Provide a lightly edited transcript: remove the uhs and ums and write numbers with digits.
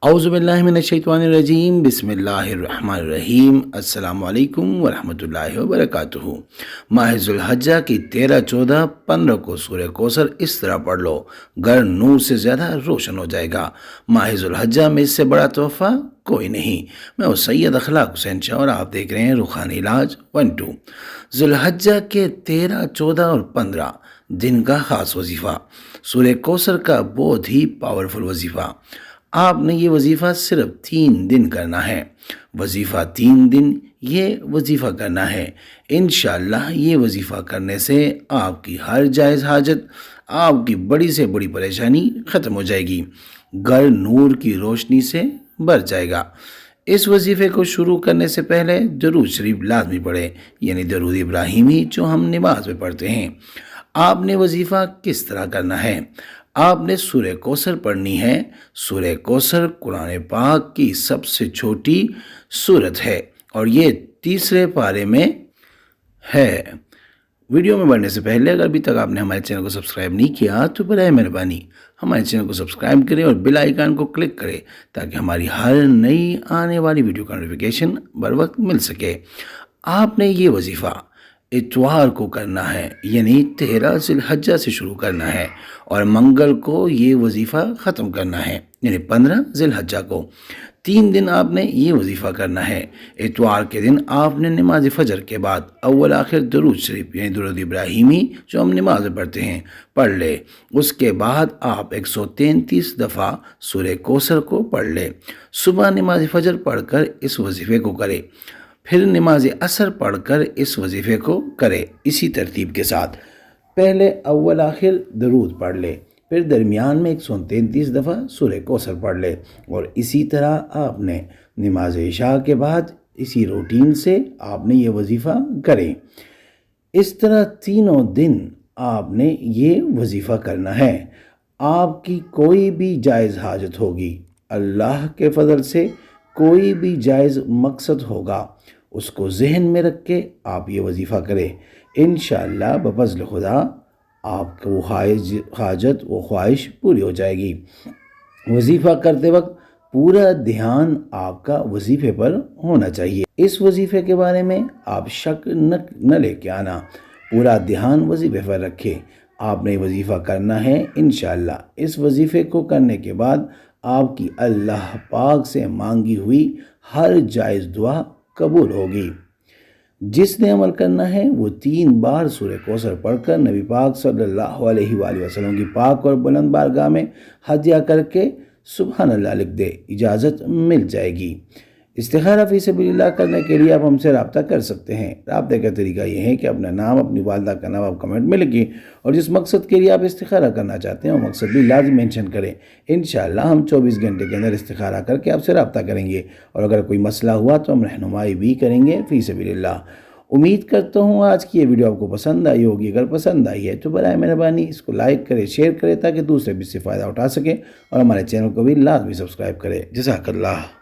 औज़ुबिल्लाहिमिनश्शैतानिर्रजीम बिस्मिल्लाहिर्रहमानिर्रहीम अस्सलामु अलैकुम वरहमतुल्लाहि वबरकातुहू। माह ज़ुल्हज्जा की 13, 14, 15 को सूरह कौसर इस तरह पढ़ लो, घर नूर से ज़्यादा रोशन हो जाएगा। माह ज़ुल्हज्जा में इससे बड़ा तोहफ़ा कोई नहीं। मैं हूँ सैयद अखलाक हुसैन शाह और आप देख रहे हैं रूहानी इलाज 1-2। ज़ुल्हज्जा के 13, 14 और 15 दिन का ख़ास वजीफ़ा, सूरह कौसर का बहुत ही पावरफुल वजीफ़ा। आपने ये वजीफ़ा सिर्फ 3 दिन करना है। वजीफ़ा 3 दिन ये वजीफ़ा करना है। इंशाअल्लाह ये वजीफ़ा करने से आपकी हर जायज़ हाजत, आपकी बड़ी से बड़ी परेशानी ख़त्म हो जाएगी, घर नूर की रोशनी से भर जाएगा। इस वजीफ़े को शुरू करने से पहले दरूद शरीफ लाजमी पढ़े, यानी दरूद इब्राहिमी जो हम नमाज में पढ़ते हैं। आपने वजीफ़ा किस तरह करना है? आपने सूरह कौसर पढ़नी है। सूरह कौसर कुरान पाक की सबसे छोटी सूरत है और ये 3रे पारे में है। वीडियो में बढ़ने से पहले अगर अभी तक आपने हमारे चैनल को सब्सक्राइब नहीं किया तो बराए मेहरबानी हमारे चैनल को सब्सक्राइब करें और बेल आइकन को क्लिक करें ताकि हमारी हर नई आने वाली वीडियो का नोटिफिकेशन बर वक्त मिल सके। आपने ये वजीफ़ा इतवार को करना है, यानी 13 ज़िलहज्जा से शुरू करना है और मंगल को ये वजीफ़ा ख़त्म करना है, यानी 15 ज़िलहज्जा को। 3 दिन आपने ये वजीफ़ा करना है। इतवार के दिन आपने नमाज फ़जर के बाद अव्वल आखिर दरूद शरीफ यानी दरूद इब्राहिमी जो हम नमाज में पढ़ते हैं पढ़ ले। उसके बाद आप 133 दफ़ा सूरह कौसर को पढ़ ले। सुबह नमाज फ़जर पढ़कर इस वजीफ़े को करे, फिर नमाज असर पढ़कर इस वजीफ़े को करे। इसी तरतीब के साथ पहले अव्वल आखिर दरूद पढ़ ले, फिर दरमियान में 133 दफ़ा सूरह कौसर पढ़ ले और इसी तरह आपने नमाज इशा के बाद इसी रूटीन से आपने ये वजीफ़ा करें। इस तरह तीनों दिन आपने ये वजीफ़ा करना है। आपकी कोई भी जायज़ हाजत होगी, अल्लाह के फजल से कोई भी जायज़ मकसद होगा, उसको जहन में रख के आप ये वजीफ़ा करें। इंशाअल्लाह बफ़ज़्ल खुदा आपको वो हाजत वो ख्वाहिश पूरी हो जाएगी। वजीफ़ा करते वक्त पूरा ध्यान आपका वजीफ़े पर होना चाहिए। इस वजीफ़े के बारे में आप शक न लेके आना, पूरा ध्यान वजीफ़े पर रखें। आपने वजीफ़ा करना है। इंशाअल्लाह इस वजीफ़े को करने के बाद आपकी अल्लाह पाक से मांगी हुई हर जायज़ दुआ कबूल होगी। जिसने अमल करना है वो 3 बार सूरह कौसर पढ़कर नबी पाक सल्लल्लाहु अलैहि वसल्लम की पाक और बुलंद बारगाह में हदिया करके सुभान अल्लाह लिख दे, इजाज़त मिल जाएगी। इस्तिखारा फ़ी सबिलिल्लाह करने के लिए आप हमसे रब्ता कर सकते हैं। रब्ते का तरीका ये है कि अपना नाम, अपनी वालदा का नाम आप कमेंट में लिखिए और जिस मकसद के लिए आप इस्तिखारा करना चाहते हैं वो मकसद भी लाज़िम मेंशन करें। इंशाअल्लाह हम 24 घंटे के अंदर इस्तिखारा करके आपसे रब्ता करेंगे और अगर कोई मसला हुआ तो हम रहनुमाई भी करेंगे फ़ी सबिलिल्लाह। उम्मीद करता हूँ आज की ये वीडियो आपको पसंद आई होगी। अगर पसंद आई है तो बराए मेहरबानी इसको लाइक करें, शेयर करें ताकि दूसरे भी इससे फ़ायदा उठा सकें और हमारे चैनल को भी लाजमी सब्सक्राइब करें। जज़ाकल्लाह।